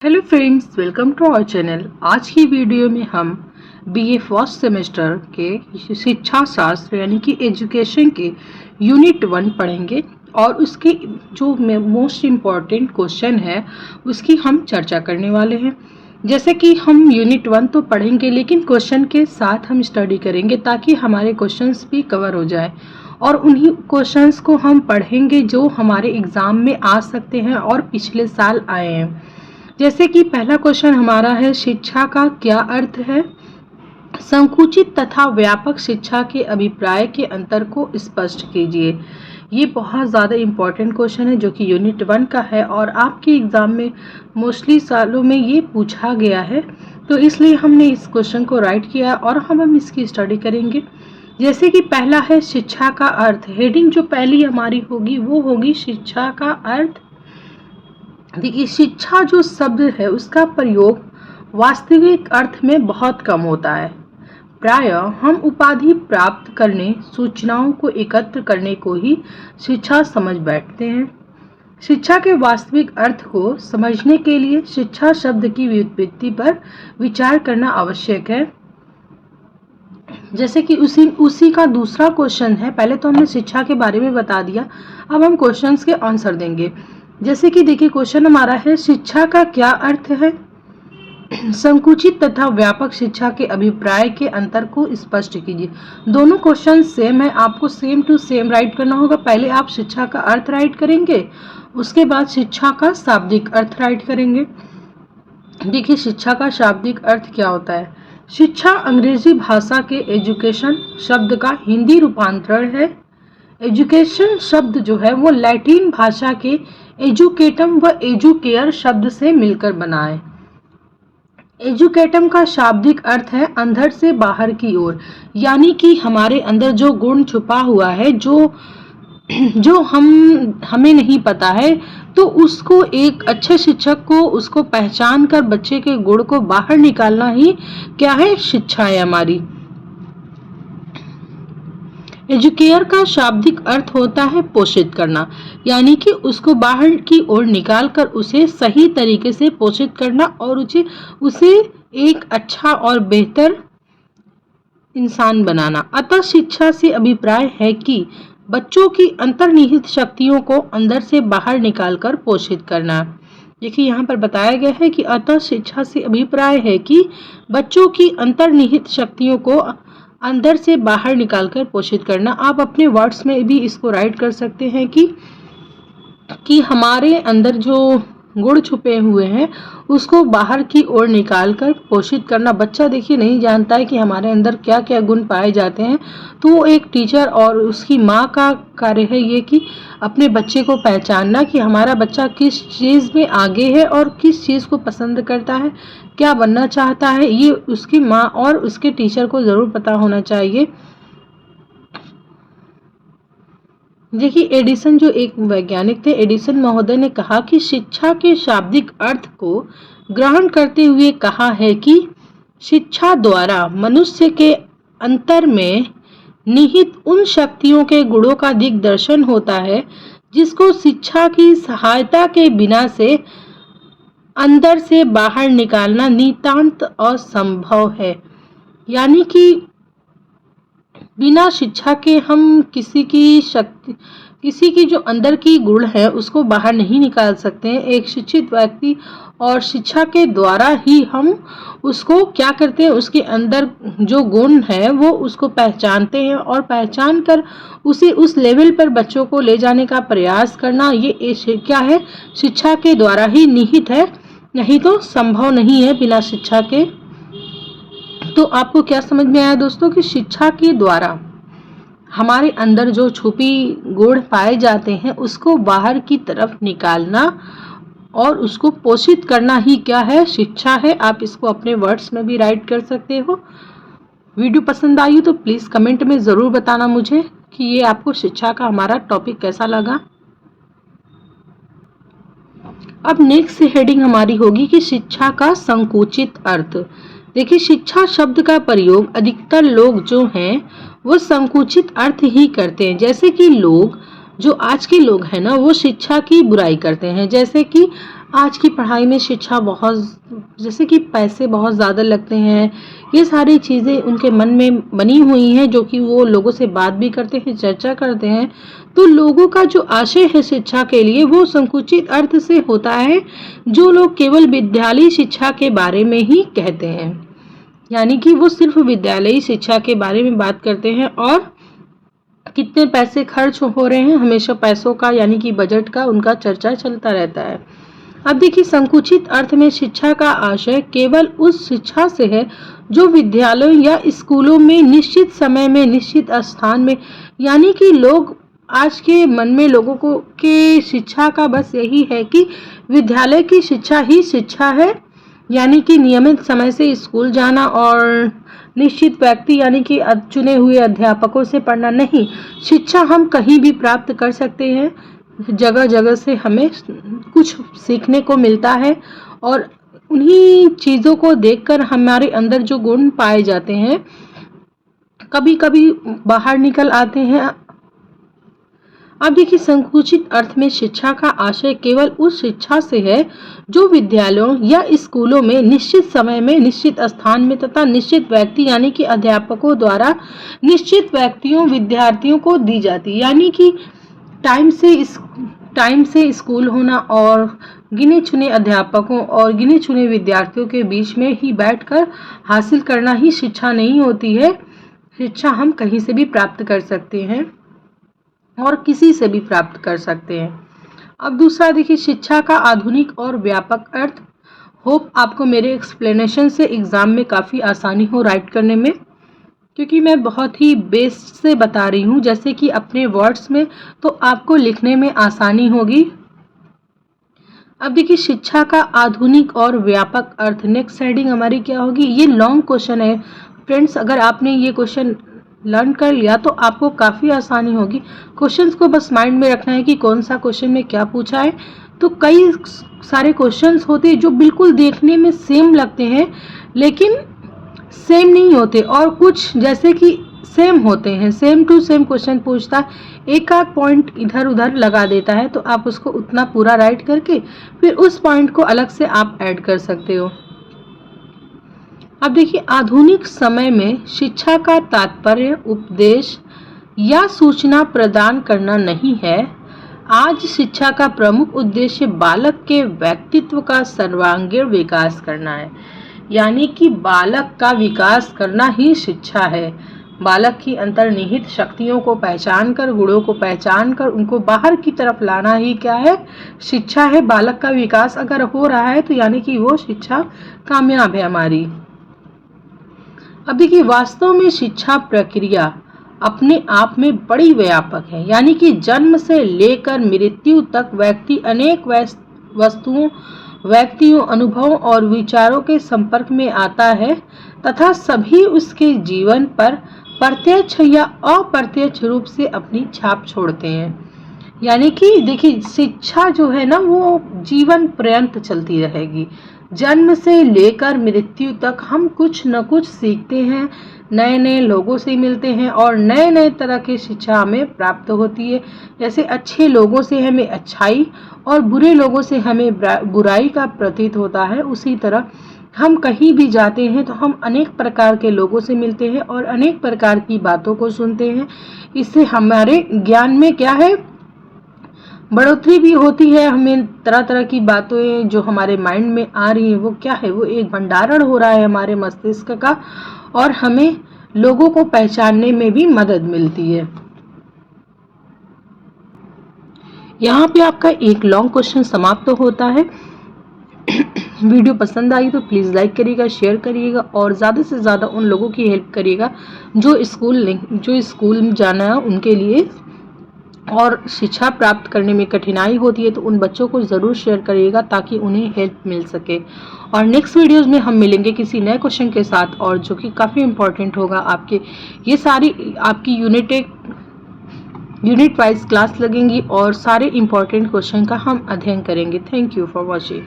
Hello friends, welcome to our channel. आज की video में हम बीए फर्स्ट सेमेस्टर के शिक्षा शास्त्र यानी कि एजुकेशन के यूनिट 1 पढ़ेंगे और उसके जो मोस्ट इम्पॉर्टेंट क्वेश्चन है उसकी हम चर्चा करने वाले हैं। जैसे कि हम यूनिट 1 तो पढ़ेंगे लेकिन क्वेश्चन के साथ हम स्टडी करेंगे ताकि हमारे क्वेश्चंस भी कवर हो जाए और उन्हीं क्वेश्चंस को हम पढ़ेंगे जो हमारे एग्ज़ाम में आ सकते हैं और पिछले साल आए हैं। जैसे कि पहला क्वेश्चन हमारा है, शिक्षा का क्या अर्थ है? संकुचित तथा व्यापक शिक्षा के अभिप्राय के अंतर को स्पष्ट कीजिए। ये बहुत ज़्यादा इम्पॉर्टेंट क्वेश्चन है जो कि यूनिट 1 का है और आपके एग्ज़ाम में मोस्टली सालों में ये पूछा गया है, तो इसलिए हमने इस क्वेश्चन को राइट किया और हम इसकी स्टडी करेंगे। जैसे कि पहला है शिक्षा का अर्थ। हेडिंग जो पहली हमारी होगी वो होगी शिक्षा का अर्थ। देखिए, शिक्षा जो शब्द है उसका प्रयोग वास्तविक अर्थ में बहुत कम होता है। प्रायः हम उपाधि प्राप्त करने, सूचनाओं को एकत्र करने को ही शिक्षा समझ बैठते हैं। शिक्षा के वास्तविक अर्थ को समझने के लिए शिक्षा शब्द की व्युत्पत्ति पर विचार करना आवश्यक है। जैसे कि उसी का दूसरा क्वेश्चन है। पहले तो हमने शिक्षा के बारे में बता दिया, अब हम क्वेश्चंस के आंसर देंगे। जैसे कि देखिए, क्वेश्चन हमारा है, शिक्षा का क्या अर्थ है? संकुचित तथा व्यापक शिक्षा के अभिप्राय के अंतर को स्पष्ट कीजिए। दोनों क्वेश्चन सेम है, आपको सेम टू सेम राइट करना होगा। पहले आप शिक्षा का अर्थ राइट करेंगे, उसके बाद शिक्षा का शाब्दिक अर्थ राइट करेंगे। देखिए, शिक्षा का शाब्दिक अर्थ क्या होता है? शिक्षा अंग्रेजी भाषा के एजुकेशन शब्द का हिंदी रूपांतरण है। एजुकेशन शब्द जो है वो लैटिन भाषा के एजुकेटम व एजुकेयर शब्द से मिलकर बना है। एजुकेटम का शाब्दिक अर्थ है अंदर से बाहर की ओर, यानी कि हमारे अंदर जो गुण छुपा हुआ है, जो हमें नहीं पता है, तो उसको एक अच्छे शिक्षक को उसको पहचान कर बच्चे के गुण को बाहर निकालना ही क्या है? शिक्षा है हमारी। एजुकेयर का शाब्दिक अर्थ होता है पोषित करना, यानी कि उसको बाहर की ओर निकाल कर उसे सही तरीके से पोषित करना और उसे एक अच्छा और बेहतर इंसान बनाना। अतः शिक्षा से अभिप्राय है कि बच्चों की अंतर्निहित शक्तियों को अंदर से बाहर निकालकर पोषित करना। देखिए, यहाँ पर बताया गया है कि अतः शिक्षा से अभिप्राय है कि बच्चों की अंतर्निहित शक्तियों को अंदर से बाहर निकालकर पोषित करना। आप अपने वर्ड्स में भी इसको राइट कर सकते हैं कि हमारे अंदर जो गुण छुपे हुए हैं उसको बाहर की ओर निकालकर पोषित करना। बच्चा देखिए नहीं जानता है कि हमारे अंदर क्या क्या गुण पाए जाते हैं, तो वो एक टीचर और उसकी माँ का कार्य है ये कि अपने बच्चे को पहचानना कि हमारा बच्चा किस चीज़ में आगे है और किस चीज़ को पसंद करता है, क्या बनना चाहता है, ये उसकी माँ और उसके टीचर को ज़रूर पता होना चाहिए। देखिए, एडिसन जो एक वैज्ञानिक थे, एडिसन महोदय ने कहा कि शिक्षा के शाब्दिक अर्थ को ग्रहण करते हुए कहा है कि शिक्षा द्वारा मनुष्य के अंतर में निहित उन शक्तियों के गुणों का दिग्दर्शन होता है जिसको शिक्षा की सहायता के बिना से अंदर से बाहर निकालना नितांत असंभव है। यानी कि बिना शिक्षा के हम किसी की जो अंदर की गुण है उसको बाहर नहीं निकाल सकते हैं। एक शिक्षित व्यक्ति और शिक्षा के द्वारा ही हम उसको क्या करते हैं, उसके अंदर जो गुण है वो उसको पहचानते हैं और पहचान कर उसे उस लेवल पर बच्चों को ले जाने का प्रयास करना, ये क्या है? शिक्षा के द्वारा ही निहित है, नहीं तो संभव नहीं है बिना शिक्षा के। तो आपको क्या समझ में आया दोस्तों कि शिक्षा के द्वारा हमारे अंदर जो छुपी गुण पाए जाते हैं उसको बाहर की तरफ निकालना और उसको पोषित करना ही क्या है? शिक्षा है। आप इसको अपने वर्ड्स में भी राइट कर सकते हो। वीडियो पसंद आई तो प्लीज़ कमेंट में ज़रूर बताना मुझे कि ये आपको शिक्षा का हमारा टॉपिक कैसा लगा। अब नेक्स्ट हेडिंग हमारी होगी कि शिक्षा का संकुचित अर्थ। देखिए, शिक्षा शब्द का प्रयोग अधिकतर लोग जो हैं वो संकुचित अर्थ ही करते हैं। जैसे कि लोग जो आज के लोग हैं ना, वो शिक्षा की बुराई करते हैं। जैसे कि आज की पढ़ाई में शिक्षा बहुत, जैसे कि पैसे बहुत ज़्यादा लगते हैं, ये सारी चीज़ें उनके मन में बनी हुई हैं, जो कि वो लोगों से बात भी करते हैं, चर्चा करते हैं। तो लोगों का जो आशय है शिक्षा के लिए वो संकुचित अर्थ से होता है, जो लोग केवल विद्यालयी शिक्षा के बारे में ही कहते हैं, यानी कि वो सिर्फ विद्यालयी शिक्षा के बारे में बात करते हैं और कितने पैसे खर्च हो रहे हैं, हमेशा पैसों का यानी कि बजट का उनका चर्चा चलता रहता है। अब देखिए, संकुचित अर्थ में शिक्षा का आशय केवल उस शिक्षा से है जो विद्यालयों या स्कूलों में निश्चित समय में निश्चित स्थान में, यानी कि लोग आज के मन में लोगों को के शिक्षा का बस यही है कि विद्यालय की शिक्षा ही शिक्षा है, यानी कि नियमित समय से स्कूल जाना और निश्चित व्यक्ति यानी कि चुने हुए अध्यापकों से पढ़ना नहीं। शिक्षा हम कहीं भी प्राप्त कर सकते हैं, जगह जगह से हमें कुछ सीखने को मिलता है और उन्हीं चीज़ों को देखकर हमारे अंदर जो गुण पाए जाते हैं कभी कभी बाहर निकल आते हैं। अब देखिए, संकुचित अर्थ में शिक्षा का आशय केवल उस शिक्षा से है जो विद्यालयों या स्कूलों में निश्चित समय में निश्चित स्थान में तथा निश्चित व्यक्ति यानी कि अध्यापकों द्वारा निश्चित व्यक्तियों विद्यार्थियों को दी जाती है, यानी कि टाइम से स्कूल होना और गिने चुने अध्यापकों और गिने चुने विद्यार्थियों के बीच में ही बैठकर हासिल करना ही शिक्षा नहीं होती है। शिक्षा हम कहीं से भी प्राप्त कर सकते हैं और किसी से भी प्राप्त कर सकते हैं। अब दूसरा देखिए, शिक्षा का आधुनिक और व्यापक अर्थ। होप आपको मेरे एक्सप्लेनेशन से एग्जाम में काफ़ी आसानी हो राइट करने में, क्योंकि मैं बहुत ही बेस से बता रही हूँ, जैसे कि अपने वर्ड्स में, तो आपको लिखने में आसानी होगी। अब देखिए, शिक्षा का आधुनिक और व्यापक अर्थ। नेक्स्ट हेडिंग हमारी क्या होगी? ये लॉन्ग क्वेश्चन है फ्रेंड्स, अगर आपने ये क्वेश्चन लर्न कर लिया तो आपको काफ़ी आसानी होगी। क्वेश्चंस को बस माइंड में रखना है कि कौन सा क्वेश्चन में क्या पूछा है। तो कई सारे क्वेश्चंस होते हैं जो बिल्कुल देखने में सेम लगते हैं लेकिन सेम नहीं होते, और कुछ जैसे कि सेम होते हैं, सेम टू सेम क्वेश्चन पूछता है, एक आध पॉइंट इधर उधर लगा देता है, तो आप उसको उतना पूरा राइट करके फिर उस पॉइंट को अलग से आप ऐड कर सकते हो। अब देखिए, आधुनिक समय में शिक्षा का तात्पर्य उपदेश या सूचना प्रदान करना नहीं है। आज शिक्षा का प्रमुख उद्देश्य बालक के व्यक्तित्व का सर्वांगीण विकास करना है, यानी कि बालक का विकास करना ही शिक्षा है। बालक की अंतर्निहित शक्तियों को पहचान कर, गुणों को पहचान कर उनको बाहर की तरफ लाना ही क्या है? शिक्षा है। बालक का विकास अगर हो रहा है तो यानी कि वो शिक्षा कामयाब है हमारी। अब देखिए, वास्तव में शिक्षा प्रक्रिया अपने आप में बड़ी व्यापक है, यानी कि जन्म से लेकर मृत्यु तक व्यक्ति अनेक वस्तुओं, व्यक्तियों, अनुभवों और विचारों के संपर्क में आता है तथा सभी उसके जीवन पर प्रत्यक्ष या अप्रत्यक्ष रूप से अपनी छाप छोड़ते हैं। यानी कि देखिए, शिक्षा जो है ना वो जीवन पर्यंत चलती रहेगी। जन्म से लेकर मृत्यु तक हम कुछ न कुछ सीखते हैं, नए नए लोगों से मिलते हैं और नए नए तरह की शिक्षा हमें प्राप्त होती है। जैसे अच्छे लोगों से हमें अच्छाई और बुरे लोगों से हमें बुराई का प्रतीत होता है, उसी तरह हम कहीं भी जाते हैं तो हम अनेक प्रकार के लोगों से मिलते हैं और अनेक प्रकार की बातों को सुनते हैं। इससे हमारे ज्ञान में क्या है? बढ़ोतरी भी होती है। हमें तरह तरह की बातें जो हमारे माइंड में आ रही हैं वो क्या है? वो एक भंडारण हो रहा है हमारे मस्तिष्क का, और हमें लोगों को पहचानने में भी मदद मिलती है। यहाँ पे आपका एक लॉन्ग क्वेश्चन समाप्त होता है। वीडियो पसंद आई तो प्लीज़ लाइक करिएगा, शेयर करिएगा और ज़्यादा से ज़्यादा उन लोगों की हेल्प करिएगा जो स्कूल में जाना है उनके लिए, और शिक्षा प्राप्त करने में कठिनाई होती है तो उन बच्चों को ज़रूर शेयर करिएगा ताकि उन्हें हेल्प मिल सके। और नेक्स्ट वीडियोज़ में हम मिलेंगे किसी नए क्वेश्चन के साथ, और जो कि काफ़ी इम्पोर्टेंट होगा आपके। ये सारी आपकी यूनिट वाइज क्लास लगेंगी और सारे इम्पोर्टेंट क्वेश्चन का हम अध्ययन करेंगे। Thank you for watching.